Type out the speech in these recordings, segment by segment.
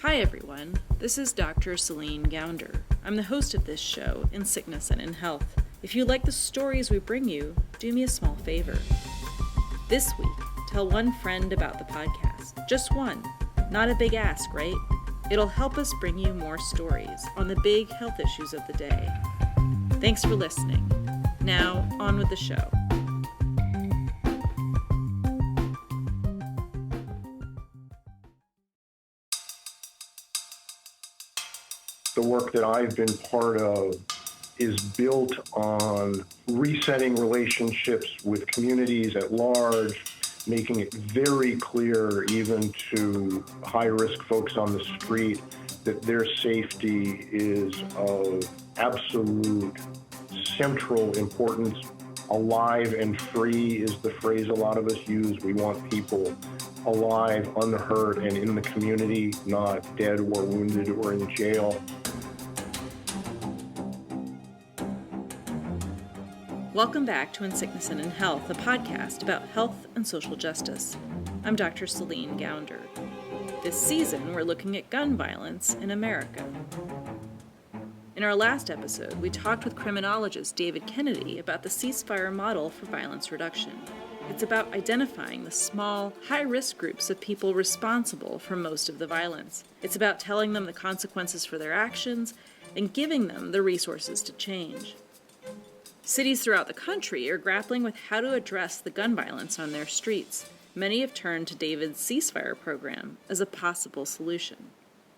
Hi everyone, this is Dr. Céline Gounder. I'm the host of this show, In Sickness and in Health. If you like the stories we bring you, do me a small favor. This week, tell one friend about the podcast. Just one. Not a big ask, right? It'll help us bring you more stories on the big health issues of the day. Thanks for listening. Now, on with the show. The work that I've been part of is built on resetting relationships with communities at large, making it very clear even to high-risk folks on the street that their safety is of absolute central importance. Alive and free is the phrase a lot of us use. We want people alive, unhurt, and in the community, not dead or wounded or in jail. Welcome back to In Sickness and in Health, a podcast about health and social justice. I'm Dr. Céline Gounder. This season, we're looking at gun violence in America. In our last episode, we talked with criminologist David Kennedy about the ceasefire model for violence reduction. It's about identifying the small, high-risk groups of people responsible for most of the violence. It's about telling them the consequences for their actions and giving them the resources to change. Cities throughout the country are grappling with how to address the gun violence on their streets. Many have turned to David's ceasefire program as a possible solution.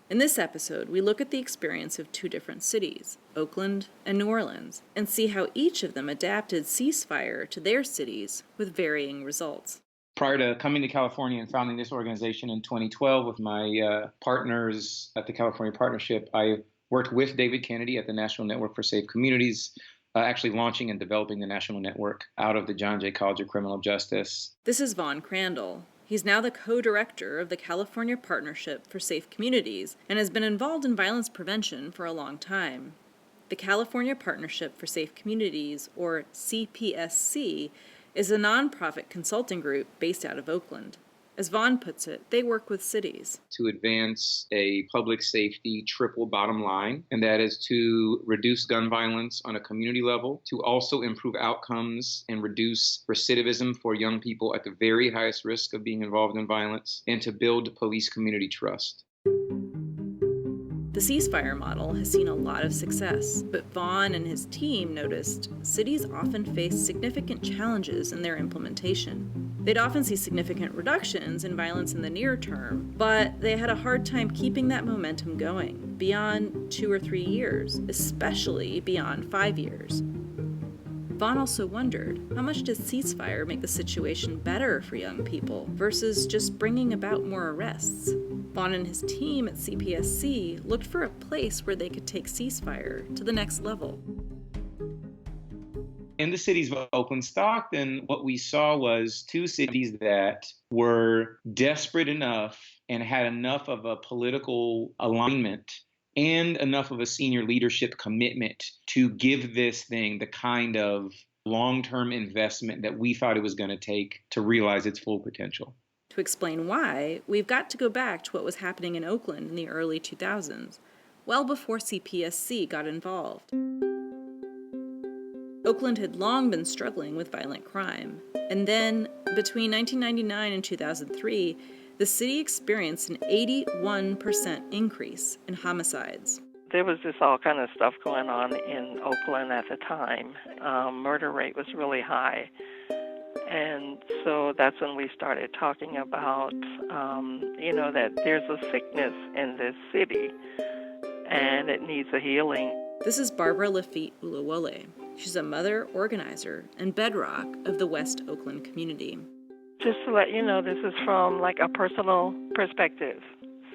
In this episode, we look at the experience of two different cities, Oakland and New Orleans, and see how each of them adapted ceasefire to their cities with varying results. Prior to coming to California and founding this organization in 2012 with my partners at the California Partnership, I worked with David Kennedy at the National Network for Safe Communities, actually launching and developing the national network out of the John Jay College of Criminal Justice. This is Vaughn Crandall. He's now the co-director of the California Partnership for Safe Communities and has been involved in violence prevention for a long time. The California Partnership for Safe Communities, or CPSC, is a nonprofit consulting group based out of Oakland. As Vaughn puts it, they work with cities to advance a public safety triple bottom line, and that is to reduce gun violence on a community level, to also improve outcomes and reduce recidivism for young people at the very highest risk of being involved in violence, and to build police community trust. The ceasefire model has seen a lot of success, but Vaughn and his team noticed cities often face significant challenges in their implementation. They'd often see significant reductions in violence in the near term, but they had a hard time keeping that momentum going beyond 2 or 3 years, especially beyond 5 years. Vaughn also wondered, how much does ceasefire make the situation better for young people versus just bringing about more arrests? Vaughn and his team at CPSC looked for a place where they could take ceasefire to the next level. In the cities of Oakland, Stockton, what we saw was two cities that were desperate enough and had enough of a political alignment and enough of a senior leadership commitment to give this thing the kind of long-term investment that we thought it was going to take to realize its full potential. To explain why, we've got to go back to what was happening in Oakland in the early 2000s, well before CPSC got involved. Oakland had long been struggling with violent crime, and then, between 1999 and 2003, the city experienced an 81% increase in homicides. There was just all kind of stuff going on in Oakland at the time. Murder rate was really high. And so that's when we started talking about, that there's a sickness in this city and it needs a healing. This is Barbara Lafitte-Oluwole. She's a mother, organizer, and bedrock of the West Oakland community. Just to let you know, this is from like a personal perspective.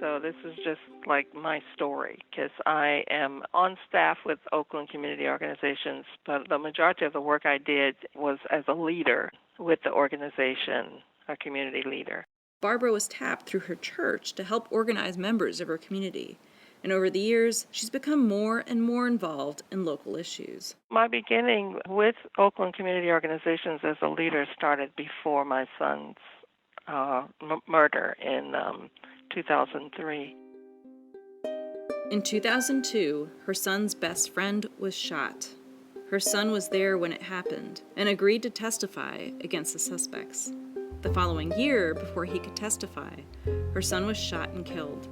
So this is just like my story, because I am on staff with Oakland community organizations, but the majority of the work I did was as a leader with the organization, a community leader. Barbara was tapped through her church to help organize members of her community. And over the years, she's become more and more involved in local issues. My beginning with Oakland community organizations as a leader started before my son's murder in 2003. In 2002, her son's best friend was shot. Her son was there when it happened and agreed to testify against the suspects. The following year, before he could testify, her son was shot and killed.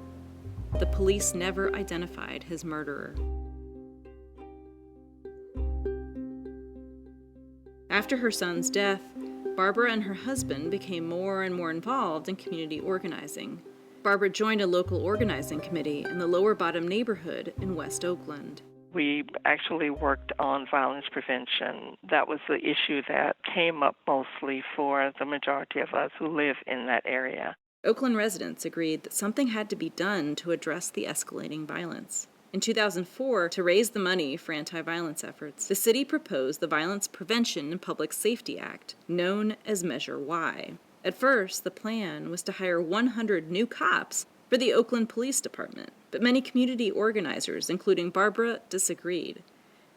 The police never identified his murderer. After her son's death, Barbara and her husband became more and more involved in community organizing. Barbara joined a local organizing committee in the Lower Bottom neighborhood in West Oakland. We actually worked on violence prevention. That was the issue that came up mostly for the majority of us who live in that area. Oakland residents agreed that something had to be done to address the escalating violence. In 2004, to raise the money for anti-violence efforts, the city proposed the Violence Prevention and Public Safety Act, known as Measure Y. At first, the plan was to hire 100 new cops for the Oakland Police Department, but many community organizers, including Barbara, disagreed.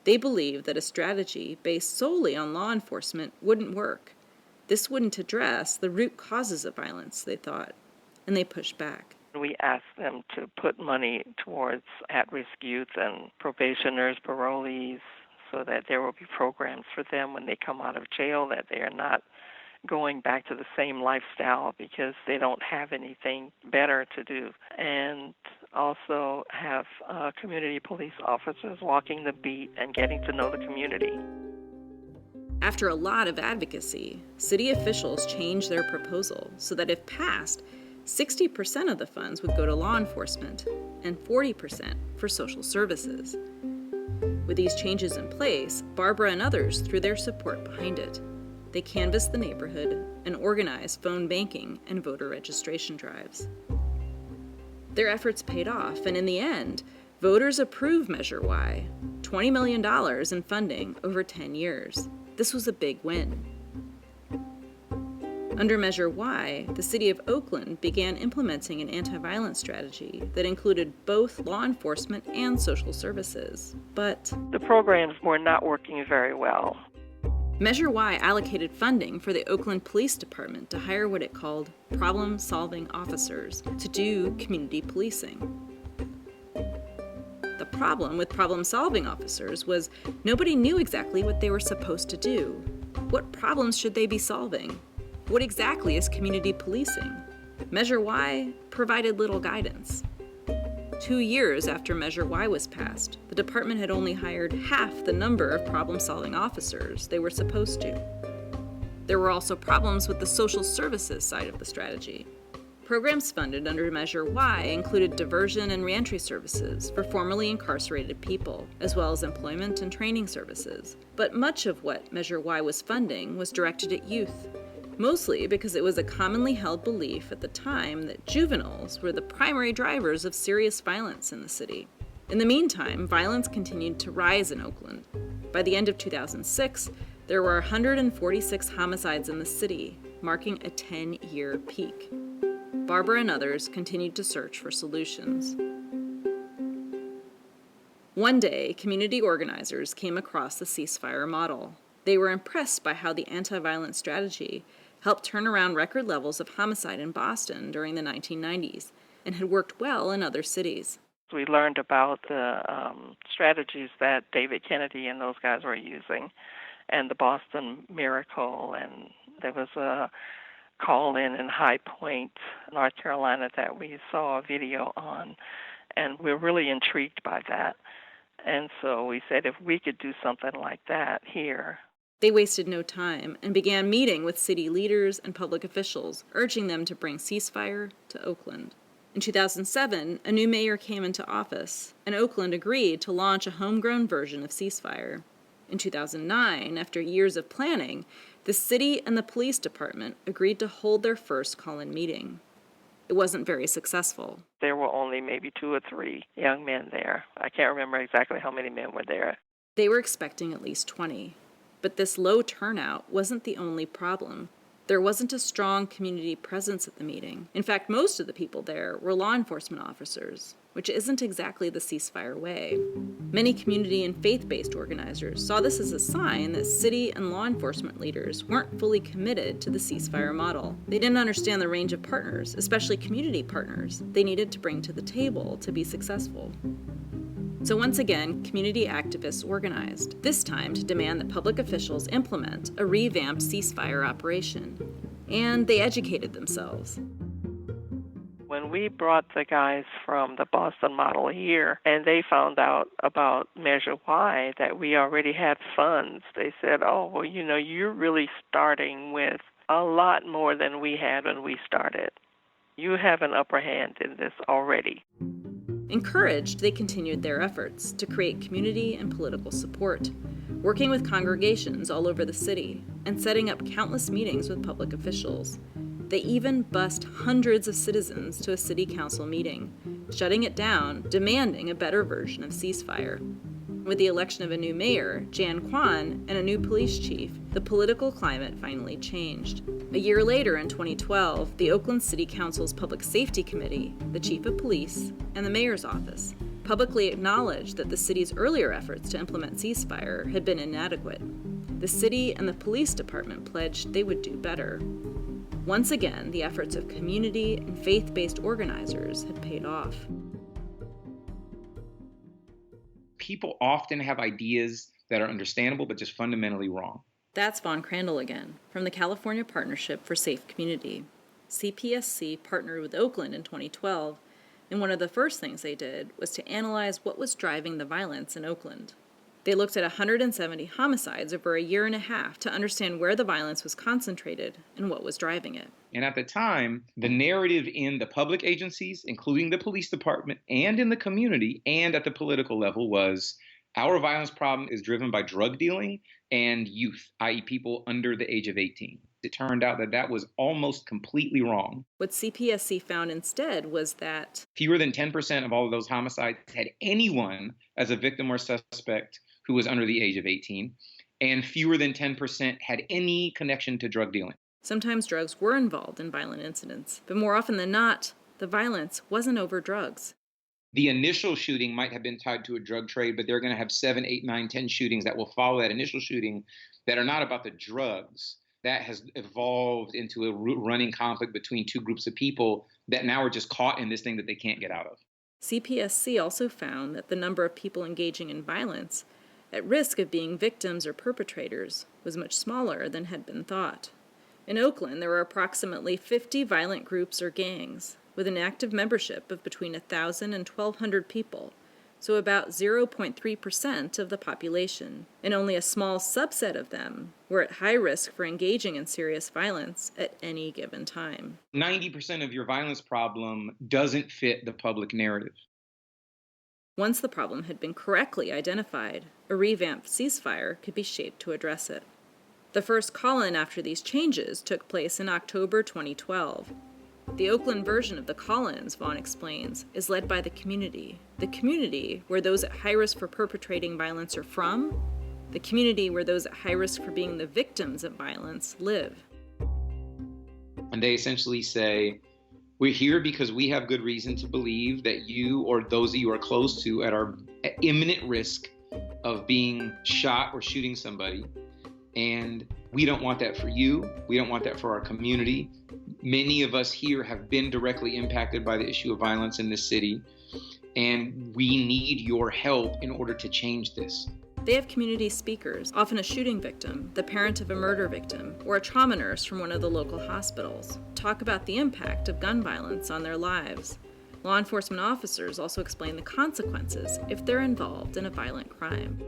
They believed that a strategy based solely on law enforcement wouldn't work. This wouldn't address the root causes of violence, they thought, and they pushed back. We asked them to put money towards at-risk youth and probationers, parolees, so that there will be programs for them when they come out of jail, that they are not going back to the same lifestyle because they don't have anything better to do. And also have community police officers walking the beat and getting to know the community. After a lot of advocacy, city officials changed their proposal so that if passed, 60% of the funds would go to law enforcement and 40% for social services. With these changes in place, Barbara and others threw their support behind it. They canvassed the neighborhood and organized phone banking and voter registration drives. Their efforts paid off, and in the end, voters approved Measure Y, $20 million in funding over 10 years. This was a big win. Under Measure Y, the city of Oakland began implementing an anti-violence strategy that included both law enforcement and social services. But the programs were not working very well. Measure Y allocated funding for the Oakland Police Department to hire what it called problem-solving officers to do community policing. The problem with problem-solving officers was nobody knew exactly what they were supposed to do. What problems should they be solving? What exactly is community policing? Measure Y provided little guidance. 2 years after Measure Y was passed, the department had only hired half the number of problem-solving officers they were supposed to. There were also problems with the social services side of the strategy. Programs funded under Measure Y included diversion and reentry services for formerly incarcerated people, as well as employment and training services. But much of what Measure Y was funding was directed at youth, mostly because it was a commonly held belief at the time that juveniles were the primary drivers of serious violence in the city. In the meantime, violence continued to rise in Oakland. By the end of 2006, there were 146 homicides in the city, marking a 10-year peak. Barbara and others continued to search for solutions. One day, community organizers came across the ceasefire model. They were impressed by how the anti-violence strategy helped turn around record levels of homicide in Boston during the 1990s and had worked well in other cities. We learned about the strategies that David Kennedy and those guys were using and the Boston Miracle, and there was a call-in High Point, North Carolina, that we saw a video on, and we're really intrigued by that. And so we said if we could do something like that here. They wasted no time and began meeting with city leaders and public officials, urging them to bring ceasefire to Oakland. In 2007, a new mayor came into office, and Oakland agreed to launch a homegrown version of ceasefire. In 2009, after years of planning, the city and the police department agreed to hold their first call-in meeting. It wasn't very successful. There were only maybe 2 or 3 young men there. I can't remember exactly how many men were there. They were expecting at least 20. But this low turnout wasn't the only problem. There wasn't a strong community presence at the meeting. In fact, most of the people there were law enforcement officers, which isn't exactly the ceasefire way. Many community and faith-based organizers saw this as a sign that city and law enforcement leaders weren't fully committed to the ceasefire model. They didn't understand the range of partners, especially community partners, they needed to bring to the table to be successful. So once again, community activists organized, this time to demand that public officials implement a revamped ceasefire operation. And they educated themselves. When we brought the guys from the Boston model here and they found out about Measure Y, that we already had funds, they said, oh, well, you're really starting with a lot more than we had when we started. You have an upper hand in this already. Encouraged, they continued their efforts to create community and political support, working with congregations all over the city and setting up countless meetings with public officials. They even bussed hundreds of citizens to a city council meeting, shutting it down, demanding a better version of ceasefire. With the election of a new mayor, Jan Kwan, and a new police chief, the political climate finally changed. A year later, in 2012, the Oakland City Council's Public Safety Committee, the chief of police, and the mayor's office publicly acknowledged that the city's earlier efforts to implement ceasefire had been inadequate. The city and the police department pledged they would do better. Once again, the efforts of community and faith-based organizers had paid off. People often have ideas that are understandable but just fundamentally wrong. That's Vaughn Crandall again, from the California Partnership for Safe Community. CPSC partnered with Oakland in 2012, and one of the first things they did was to analyze what was driving the violence in Oakland. They looked at 170 homicides over a year and a half to understand where the violence was concentrated and what was driving it. And at the time, the narrative in the public agencies, including the police department, and in the community, and at the political level was, our violence problem is driven by drug dealing and youth, i.e. people under the age of 18. It turned out that that was almost completely wrong. What CPSC found instead was that fewer than 10% of all of those homicides had anyone as a victim or suspect who was under the age of 18, and fewer than 10% had any connection to drug dealing. Sometimes drugs were involved in violent incidents, but more often than not, the violence wasn't over drugs. The initial shooting might have been tied to a drug trade, but they're going to have 7, 8, 9, 10 shootings that will follow that initial shooting that are not about the drugs. That has evolved into a running conflict between two groups of people that now are just caught in this thing that they can't get out of. CPSC also found that the number of people engaging in violence at risk of being victims or perpetrators was much smaller than had been thought. In Oakland, there were approximately 50 violent groups or gangs, with an active membership of between 1,000 and 1,200 people, so about 0.3% of the population, and only a small subset of them were at high risk for engaging in serious violence at any given time. 90% of your violence problem doesn't fit the public narrative. Once the problem had been correctly identified, a revamped ceasefire could be shaped to address it. The first call-in after these changes took place in October 2012. The Oakland version of the call-ins, Vaughn explains, is led by the community where those at high risk for perpetrating violence are from, the community where those at high risk for being the victims of violence live. And they essentially say, we're here because we have good reason to believe that you or those that you are close to are at imminent risk of being shot or shooting somebody. And we don't want that for you. We don't want that for our community. Many of us here have been directly impacted by the issue of violence in this city, and we need your help in order to change this. They have community speakers, often a shooting victim, the parent of a murder victim, or a trauma nurse from one of the local hospitals, talk about the impact of gun violence on their lives. Law enforcement officers also explain the consequences if they're involved in a violent crime.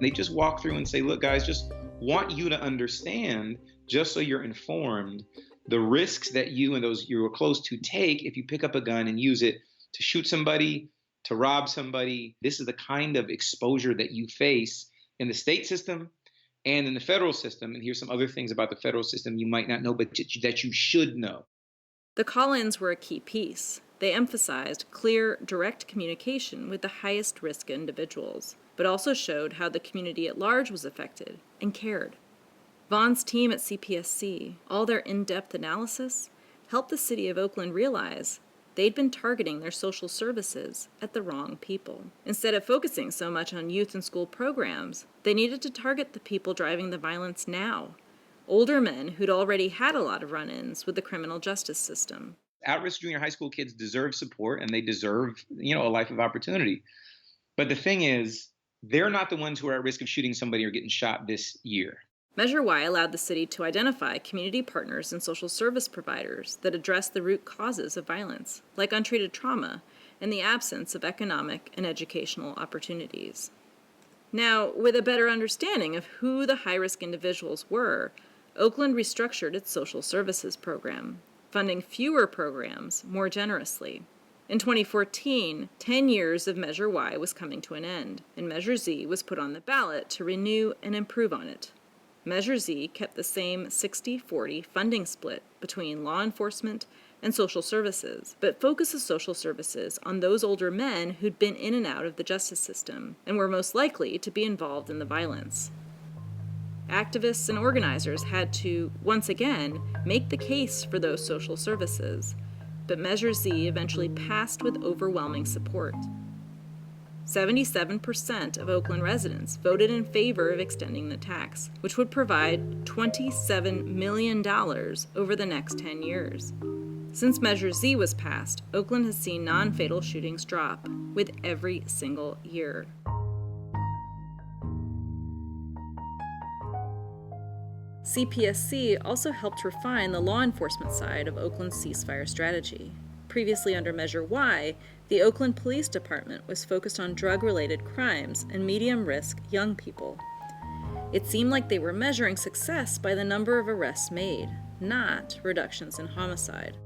They just walk through and say, look, guys, just want you to understand, just so you're informed, the risks that you and those you are close to take if you pick up a gun and use it to shoot somebody, to rob somebody. This is the kind of exposure that you face in the state system and in the federal system. And here's some other things about the federal system you might not know, but that you should know. The call-ins were a key piece. They emphasized clear, direct communication with the highest risk individuals, but also showed how the community at large was affected and cared. Vaughn's team at CPSC, all their in-depth analysis, helped the city of Oakland realize they'd been targeting their social services at the wrong people. Instead of focusing so much on youth and school programs, they needed to target the people driving the violence now, older men who'd already had a lot of run-ins with the criminal justice system. At-risk junior high school kids deserve support, and they deserve, a life of opportunity. But the thing is, they're not the ones who are at risk of shooting somebody or getting shot this year. Measure Y allowed the city to identify community partners and social service providers that address the root causes of violence, like untreated trauma and the absence of economic and educational opportunities. Now, with a better understanding of who the high-risk individuals were, Oakland restructured its social services program, funding fewer programs more generously. In 2014, 10 years of Measure Y was coming to an end, and Measure Z was put on the ballot to renew and improve on it. Measure Z kept the same 60-40 funding split between law enforcement and social services, but focuses social services on those older men who'd been in and out of the justice system and were most likely to be involved in the violence. Activists and organizers had to, once again, make the case for those social services, but Measure Z eventually passed with overwhelming support. 77% of Oakland residents voted in favor of extending the tax, which would provide $27 million over the next 10 years. Since Measure Z was passed, Oakland has seen non-fatal shootings drop with every single year. CPSC also helped refine the law enforcement side of Oakland's ceasefire strategy. Previously under Measure Y, the Oakland Police Department was focused on drug-related crimes and medium-risk young people. It seemed like they were measuring success by the number of arrests made, not reductions in homicide.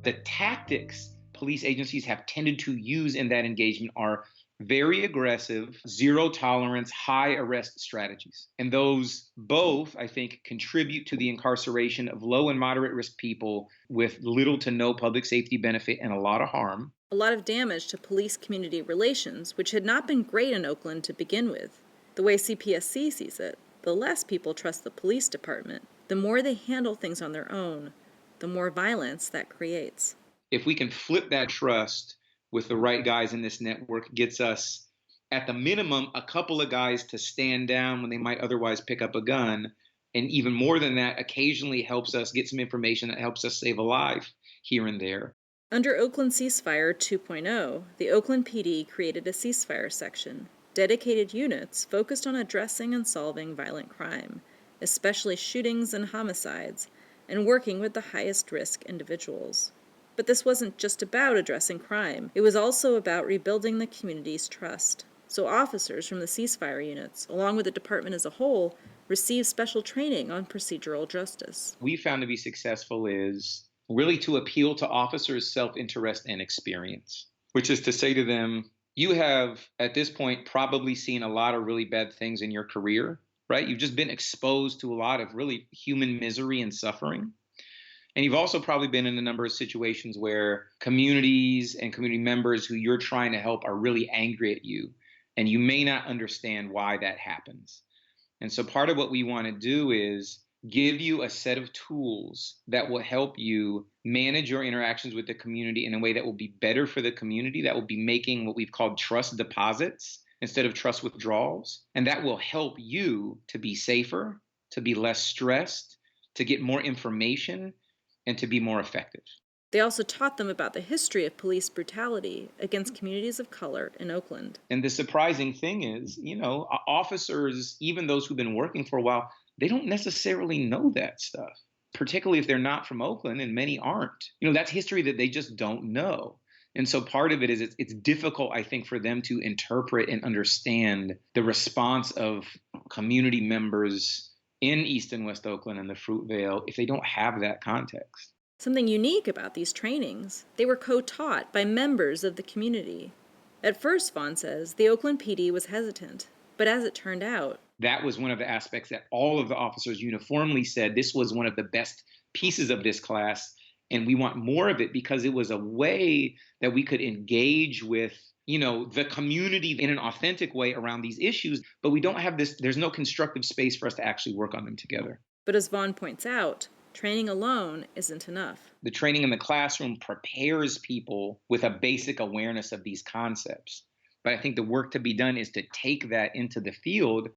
The tactics police agencies have tended to use in that engagement are very aggressive, zero-tolerance, high-arrest strategies. And those both, I think, contribute to the incarceration of low and moderate-risk people with little to no public safety benefit and a lot of harm. A lot of damage to police-community relations, which had not been great in Oakland to begin with. The way CPSC sees it, the less people trust the police department, the more they handle things on their own, the more violence that creates. If we can flip that trust with the right guys in this network, gets us, at the minimum, a couple of guys to stand down when they might otherwise pick up a gun. And even more than that, occasionally helps us get some information that helps us save a life here and there. Under Oakland Ceasefire 2.0, the Oakland PD created a ceasefire section, dedicated units focused on addressing and solving violent crime, especially shootings and homicides, and working with the highest risk individuals. But this wasn't just about addressing crime. It was also about rebuilding the community's trust. So officers from the ceasefire units, along with the department as a whole, received special training on procedural justice. We found to be successful is really to appeal to officers' self-interest and experience, which is to say to them, you have, at this point, probably seen a lot of really bad things in your career, right? You've just been exposed to a lot of really human misery and suffering. And you've also probably been in a number of situations where communities and community members who you're trying to help are really angry at you, and you may not understand why that happens. And so part of what we want to do is give you a set of tools that will help you manage your interactions with the community in a way that will be better for the community, that will be making what we've called trust deposits instead of trust withdrawals. And that will help you to be safer, to be less stressed, to get more information, and to be more effective. They also taught them about the history of police brutality against communities of color in Oakland. And the surprising thing is, officers, even those who've been working for a while, they don't necessarily know that stuff, particularly if they're not from Oakland, and many aren't. That's history that they just don't know. And so part of it is it's difficult, I think, for them to interpret and understand the response of community members in East and West Oakland and the Fruitvale if they don't have that context. Something unique about these trainings, they were co-taught by members of the community. At first, Vaughn says, the Oakland PD was hesitant, but as it turned out, that was one of the aspects that all of the officers uniformly said this was one of the best pieces of this class, and we want more of it because it was a way that we could engage with the community in an authentic way around these issues, but we don't have this, there's no constructive space for us to actually work on them together. But as Vaughn points out, training alone isn't enough. The training in the classroom prepares people with a basic awareness of these concepts. But I think the work to be done is to take that into the field.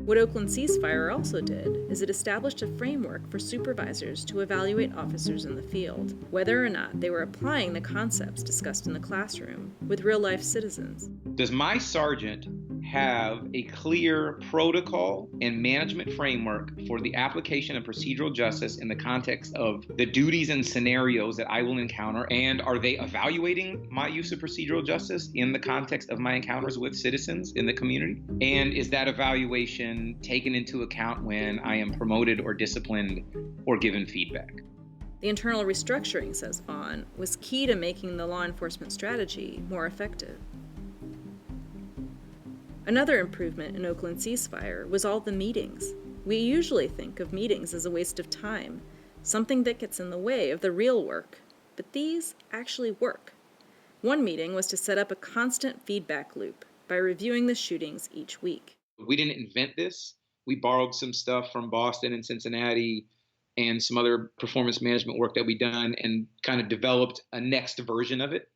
What Oakland Ceasefire also did is it established a framework for supervisors to evaluate officers in the field, whether or not they were applying the concepts discussed in the classroom with real-life citizens. Does my sergeant have a clear protocol and management framework for the application of procedural justice in the context of the duties and scenarios that I will encounter? And are they evaluating my use of procedural justice in the context of my encounters with citizens in the community? And is that evaluation taken into account when I am promoted or disciplined or given feedback? The internal restructuring, says Vaughn, was key to making the law enforcement strategy more effective. Another improvement in Oakland Ceasefire was all the meetings. We usually think of meetings as a waste of time, something that gets in the way of the real work, but these actually work. One meeting was to set up a constant feedback loop by reviewing the shootings each week. We didn't invent this. We borrowed some stuff from Boston and Cincinnati and some other performance management work that we've done and kind of developed a next version of it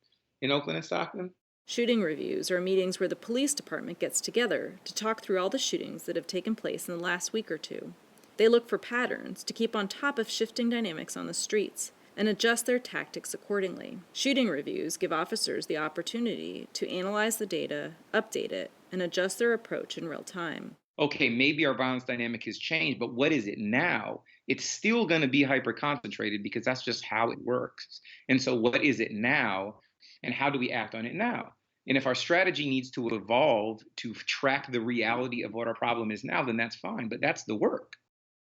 in Oakland and Stockton. Shooting reviews are meetings where the police department gets together to talk through all the shootings that have taken place in the last week or two. They look for patterns to keep on top of shifting dynamics on the streets and adjust their tactics accordingly. Shooting reviews give officers the opportunity to analyze the data, update it, and adjust their approach in real time. Okay, maybe our violence dynamic has changed, but what is it now? It's still going to be hyper-concentrated because that's just how it works. And so what is it now, and how do we act on it now? And if our strategy needs to evolve to track the reality of what our problem is now, then that's fine, but that's the work.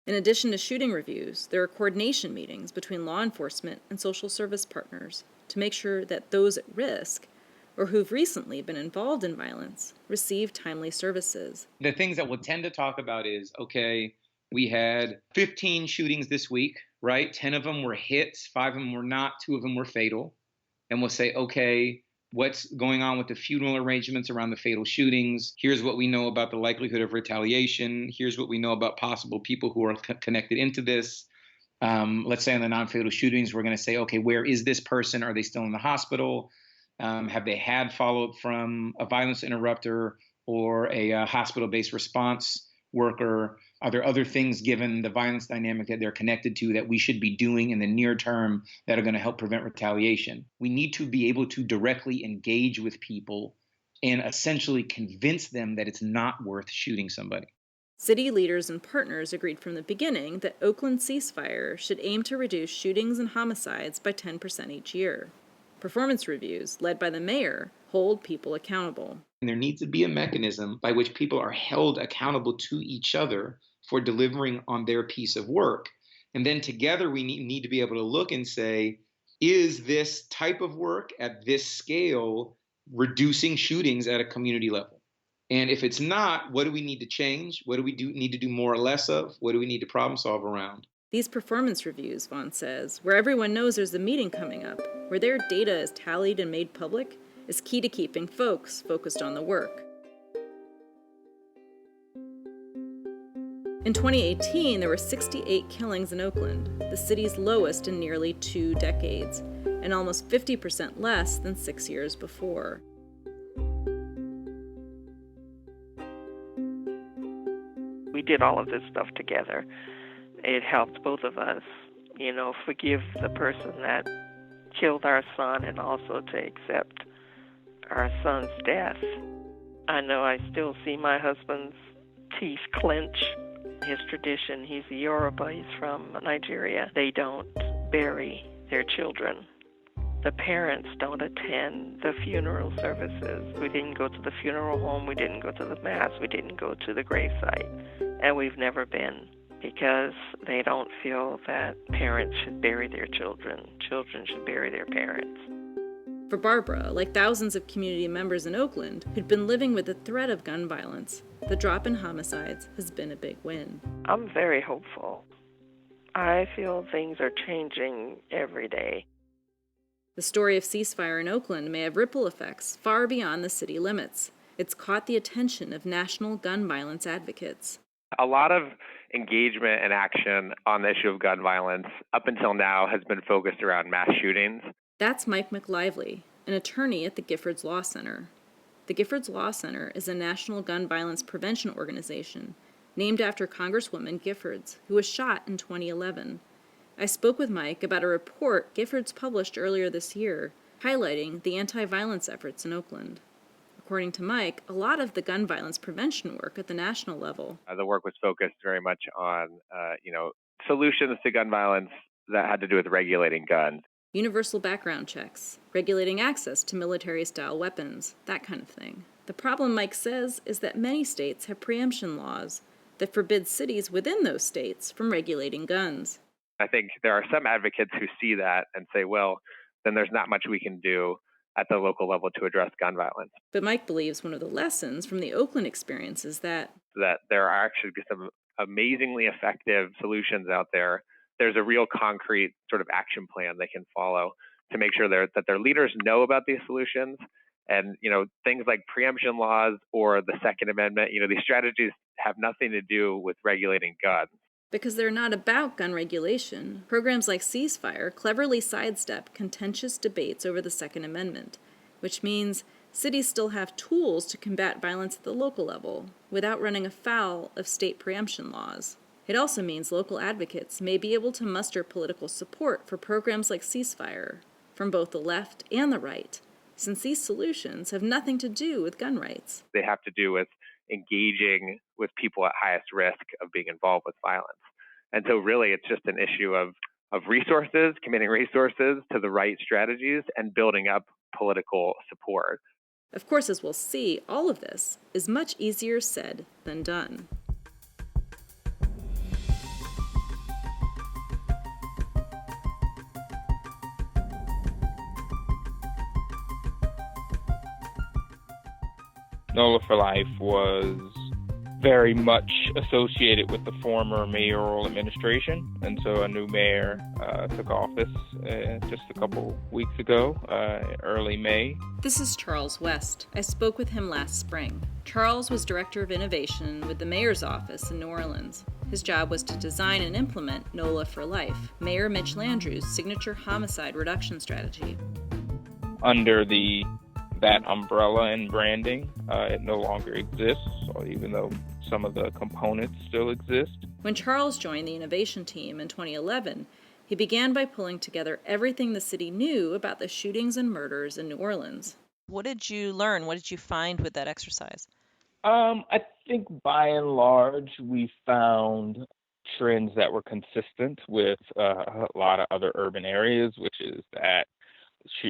In addition to shooting reviews, there are coordination meetings between law enforcement and social service partners to make sure that those at risk or who've recently been involved in violence receive timely services. The things that we'll tend to talk about is, okay, we had 15 shootings this week, right? 10 of them were hits, 5 of them were not, 2 of them were fatal. And we'll say, okay, what's going on with the funeral arrangements around the fatal shootings? Here's what we know about the likelihood of retaliation. Here's what we know about possible people who are connected into this. Let's say on the non-fatal shootings, we're going to say, okay, where is this person? Are they still in the hospital? Have they had follow-up from a violence interrupter or a hospital-based response worker? Are there other things, given the violence dynamic that they're connected to, that we should be doing in the near term that are going to help prevent retaliation? We need to be able to directly engage with people and essentially convince them that it's not worth shooting somebody. City leaders and partners agreed from the beginning that Oakland Ceasefire should aim to reduce shootings and homicides by 10% each year. Performance reviews, led by the mayor, hold people accountable. And there needs to be a mechanism by which people are held accountable to each other for delivering on their piece of work. And then together we need to be able to look and say, is this type of work at this scale reducing shootings at a community level? And if it's not, what do we need to change? What do we need to do more or less of? What do we need to problem solve around? These performance reviews, Vaughn says, where everyone knows there's a meeting coming up, where their data is tallied and made public, is key to keeping folks focused on the work. In 2018, there were 68 killings in Oakland, the city's lowest in nearly 2 decades, and almost 50% less than 6 years before. We did all of this stuff together. It helped both of us, forgive the person that killed our son and also to accept our son's death. I know I still see my husband's teeth clench. His tradition, he's a Yoruba, he's from Nigeria. They don't bury their children. The parents don't attend the funeral services. We didn't go to the funeral home, we didn't go to the mass, we didn't go to the gravesite, and we've never been, because they don't feel that parents should bury their children. Children should bury their parents. For Barbara, like thousands of community members in Oakland who'd been living with the threat of gun violence, the drop in homicides has been a big win. I'm very hopeful. I feel things are changing every day. The story of Ceasefire in Oakland may have ripple effects far beyond the city limits. It's caught the attention of national gun violence advocates. A lot of engagement and action on the issue of gun violence up until now has been focused around mass shootings. That's Mike McLively, an attorney at the Giffords Law Center. The Giffords Law Center is a national gun violence prevention organization named after Congresswoman Giffords, who was shot in 2011. I spoke with Mike about a report Giffords published earlier this year highlighting the anti-violence efforts in Oakland. According to Mike, a lot of the gun violence prevention work at the national level. The work was focused very much on, solutions to gun violence that had to do with regulating guns. Universal background checks, regulating access to military-style weapons, that kind of thing. The problem, Mike says, is that many states have preemption laws that forbid cities within those states from regulating guns. I think there are some advocates who see that and say, well, then there's not much we can do at the local level to address gun violence. But Mike believes one of the lessons from the Oakland experience is that there are actually some amazingly effective solutions out there. There's a real concrete sort of action plan they can follow to make sure that their leaders know about these solutions. And, things like preemption laws or the Second Amendment, these strategies have nothing to do with regulating guns. Because they're not about gun regulation, programs like Ceasefire cleverly sidestep contentious debates over the Second Amendment, which means cities still have tools to combat violence at the local level without running afoul of state preemption laws. It also means local advocates may be able to muster political support for programs like Ceasefire from both the left and the right, since these solutions have nothing to do with gun rights. They have to do with engaging with people at highest risk of being involved with violence. And so really it's just an issue of resources, committing resources to the right strategies and building up political support. Of course, as we'll see, all of this is much easier said than done. NOLA for Life was very much associated with the former mayoral administration, and so a new mayor took office just a couple weeks ago, early May. This is Charles West. I spoke with him last spring. Charles was Director of Innovation with the Mayor's Office in New Orleans. His job was to design and implement NOLA for Life, Mayor Mitch Landrieu's signature homicide reduction strategy. Under that umbrella and branding, it no longer exists, even though some of the components still exist. When Charles joined the innovation team in 2011, he began by pulling together everything the city knew about the shootings and murders in New Orleans. What did you learn? What did you find with that exercise? I think by and large, we found trends that were consistent with a lot of other urban areas, which is that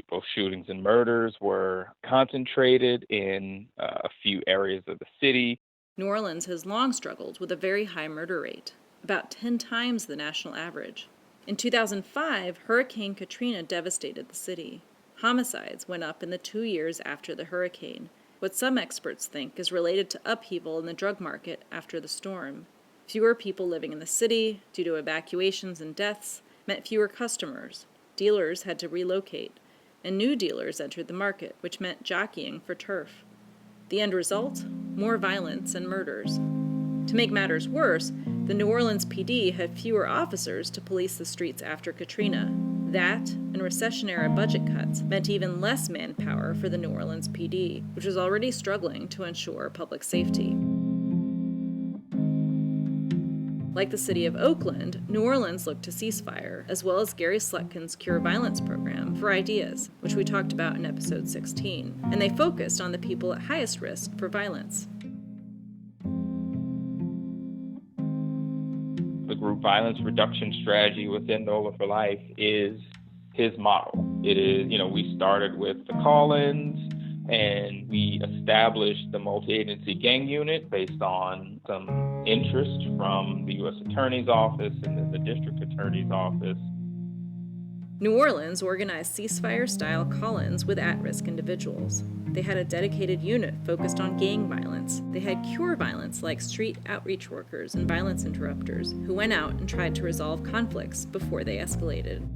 both shootings and murders were concentrated in a few areas of the city. New Orleans has long struggled with a very high murder rate, about 10 times the national average. In 2005, Hurricane Katrina devastated the city. Homicides went up in the 2 years after the hurricane, what some experts think is related to upheaval in the drug market after the storm. Fewer people living in the city due to evacuations and deaths meant fewer customers. Dealers had to relocate, and new dealers entered the market, which meant jockeying for turf. The end result? More violence and murders. To make matters worse, the New Orleans PD had fewer officers to police the streets after Katrina. That, and recession-era budget cuts, meant even less manpower for the New Orleans PD, which was already struggling to ensure public safety. Like the city of Oakland, New Orleans looked to Ceasefire, as well as Gary Slutkin's Cure Violence program, for ideas, which we talked about in episode 16, and they focused on the people at highest risk for violence. The group violence reduction strategy within NOLA for Life is his model. It is, we started with the call-ins, and we established the multi-agency gang unit based on some interest from the U.S. Attorney's Office and then the District Attorney's Office. New Orleans organized Ceasefire-style call-ins with at-risk individuals. They had a dedicated unit focused on gang violence. They had cure violence like street outreach workers and violence interrupters who went out and tried to resolve conflicts before they escalated.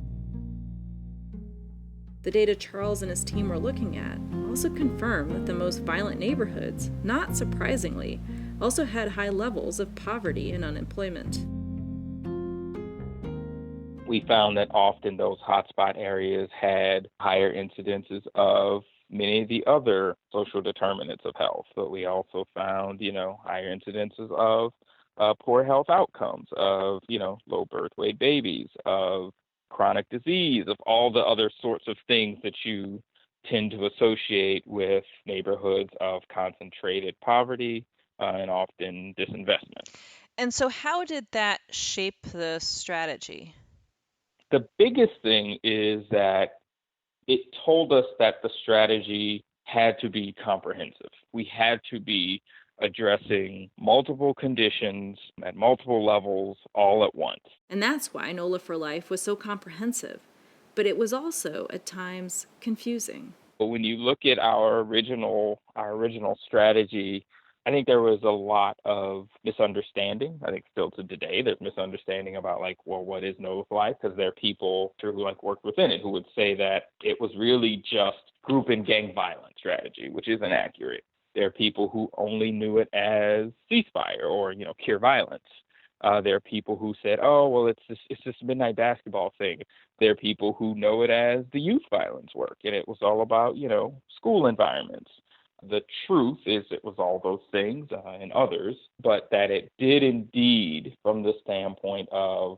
The data Charles and his team were looking at also confirmed that the most violent neighborhoods, not surprisingly, also had high levels of poverty and unemployment. We found that often those hotspot areas had higher incidences of many of the other social determinants of health. But we also found, higher incidences of poor health outcomes, of, low birth weight babies, of chronic disease, of all the other sorts of things that you tend to associate with neighborhoods of concentrated poverty and often disinvestment. And so how did that shape the strategy? The biggest thing is that it told us that the strategy had to be comprehensive. We had to be addressing multiple conditions at multiple levels all at once. And that's why NOLA for Life was so comprehensive, but it was also at times confusing. But when you look at our original strategy, I think there was a lot of misunderstanding. I think still to today, there's misunderstanding about what is NOLA for Life? Because there are people who worked within it who would say that it was really just group and gang violence strategy, which isn't accurate. There are people who only knew it as ceasefire or, cure violence. There are people who said, oh, well, it's this midnight basketball thing. There are people who know it as the youth violence work, and it was all about, school environments. The truth is it was all those things and others, but that it did indeed, from the standpoint of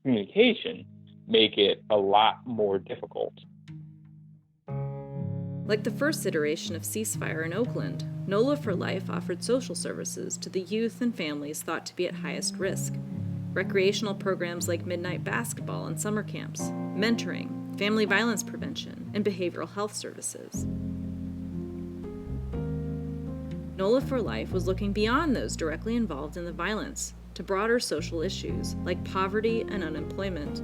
communication, make it a lot more difficult. Like the first iteration of ceasefire in Oakland, NOLA for Life offered social services to the youth and families thought to be at highest risk. Recreational programs like midnight basketball and summer camps, mentoring, family violence prevention, and behavioral health services. NOLA for Life was looking beyond those directly involved in the violence to broader social issues like poverty and unemployment.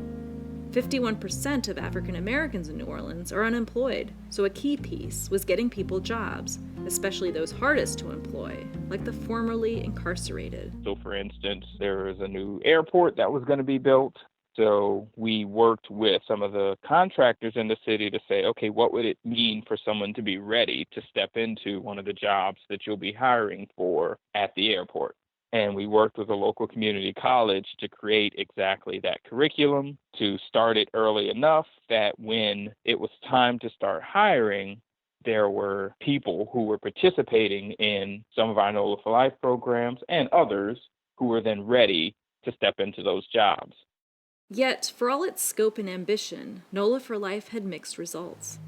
51% of African Americans in New Orleans are unemployed, so a key piece was getting people jobs, especially those hardest to employ, like the formerly incarcerated. So, for instance, there was a new airport that was going to be built. So we worked with some of the contractors in the city to say, okay, what would it mean for someone to be ready to step into one of the jobs that you'll be hiring for at the airport? And we worked with a local community college to create exactly that curriculum, to start it early enough that when it was time to start hiring, there were people who were participating in some of our NOLA for Life programs and others who were then ready to step into those jobs. Yet, for all its scope and ambition, NOLA for Life had mixed results.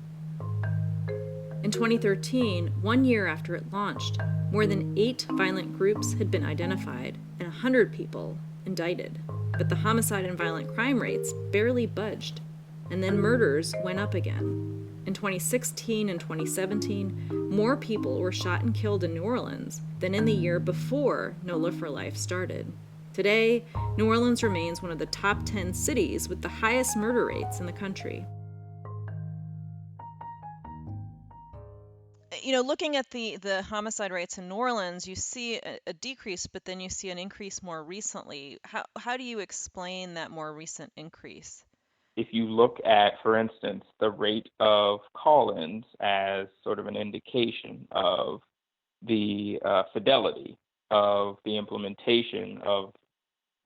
In 2013, 1 year after it launched, more than 8 violent groups had been identified and 100 people indicted. But the homicide and violent crime rates barely budged, and then murders went up again. In 2016 and 2017, more people were shot and killed in New Orleans than in the year before NOLA for Life started. Today, New Orleans remains one of the top 10 cities with the highest murder rates in the country. Looking at the homicide rates in New Orleans, you see a decrease, but then you see an increase more recently. How do you explain that more recent increase? If you look at, for instance, the rate of call-ins as sort of an indication of the fidelity of the implementation of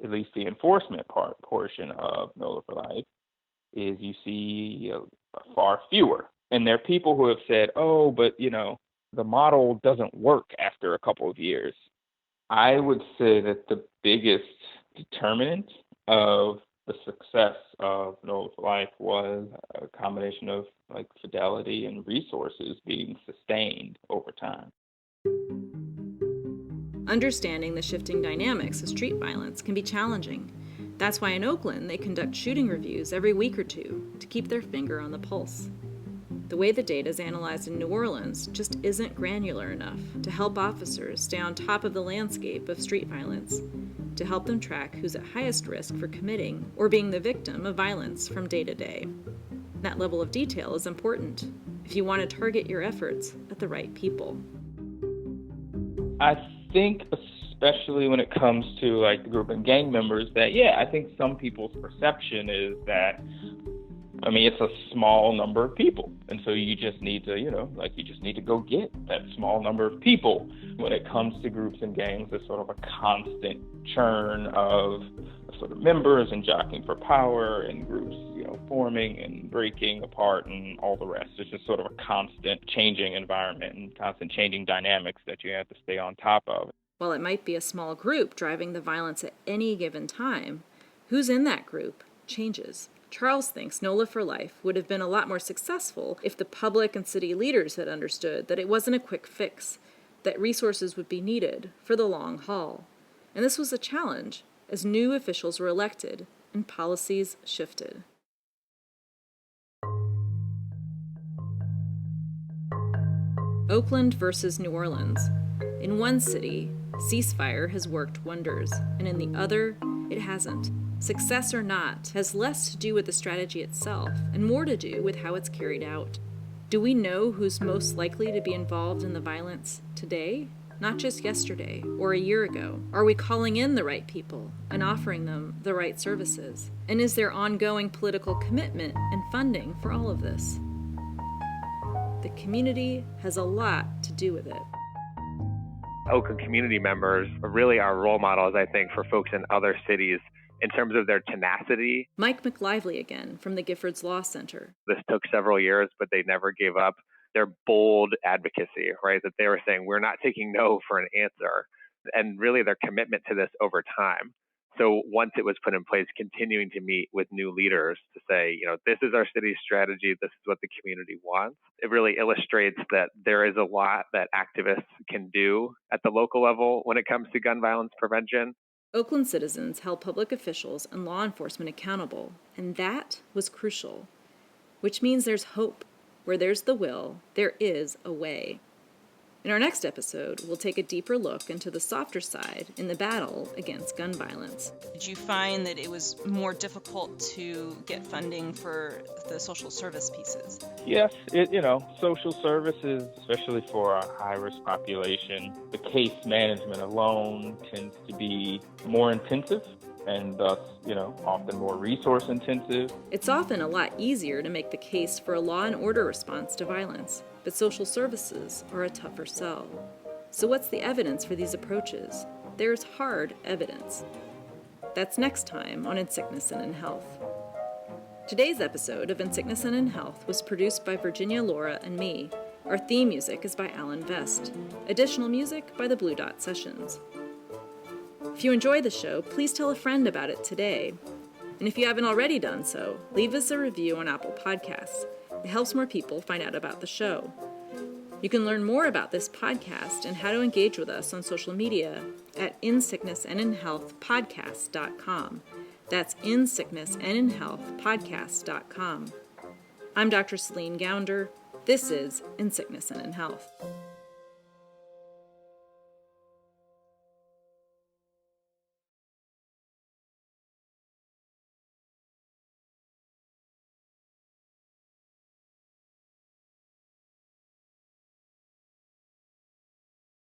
at least the enforcement portion of NOLA for Life, is you see far fewer. And there are people who have said, oh, but, the model doesn't work after a couple of years. I would say that the biggest determinant of the success of NOLA for Life was a combination of fidelity and resources being sustained over time. Understanding the shifting dynamics of street violence can be challenging. That's why in Oakland they conduct shooting reviews every week or two to keep their finger on the pulse. The way the data is analyzed in New Orleans just isn't granular enough to help officers stay on top of the landscape of street violence, to help them track who's at highest risk for committing or being the victim of violence from day to day. That level of detail is important if you want to target your efforts at the right people. I think especially when it comes to the group and gang members that, I think some people's perception is that I mean, it's a small number of people. And so you just need to, you just need to go get that small number of people. When it comes to groups and gangs, there's sort of a constant churn of sort of members and jockeying for power and groups, forming and breaking apart and all the rest. It's just sort of a constant changing environment and constant changing dynamics that you have to stay on top of. While it might be a small group driving the violence at any given time, who's in that group changes. Charles thinks NOLA for Life would have been a lot more successful if the public and city leaders had understood that it wasn't a quick fix, that resources would be needed for the long haul. And this was a challenge as new officials were elected and policies shifted. Oakland versus New Orleans. In one city, ceasefire has worked wonders, and in the other, it hasn't. Success or not has less to do with the strategy itself and more to do with how it's carried out. Do we know who's most likely to be involved in the violence today? Not just yesterday or a year ago. Are we calling in the right people and offering them the right services? And is there ongoing political commitment and funding for all of this? The community has a lot to do with it. Oakland community members really are role models, I think, for folks in other cities in terms of their tenacity. Mike McLively again from the Giffords Law Center. This took several years, but they never gave up their bold advocacy, right? That they were saying, we're not taking no for an answer. And really their commitment to this over time. So once it was put in place, continuing to meet with new leaders to say, this is our city's strategy. This is what the community wants. It really illustrates that there is a lot that activists can do at the local level when it comes to gun violence prevention. Oakland citizens held public officials and law enforcement accountable, and that was crucial, which means there's hope. Where there's the will, there is a way. In our next episode, we'll take a deeper look into the softer side in the battle against gun violence. Did you find that it was more difficult to get funding for the social service pieces? Yes, social services, especially for a high-risk population, the case management alone tends to be more intensive and thus, often more resource intensive. It's often a lot easier to make the case for a law and order response to violence, but social services are a tougher sell. So what's the evidence for these approaches? There's hard evidence. That's next time on In Sickness and in Health. Today's episode of In Sickness and in Health was produced by Virginia Laura and me. Our theme music is by Alan Vest. Additional music by the Blue Dot Sessions. If you enjoy the show, please tell a friend about it today. And if you haven't already done so, leave us a review on Apple Podcasts. It helps more people find out about the show. You can learn more about this podcast and how to engage with us on social media at insicknessandinhealthpodcast.com. That's insicknessandinhealthpodcast.com. I'm Dr. Céline Gounder. This is In Sickness and in Health.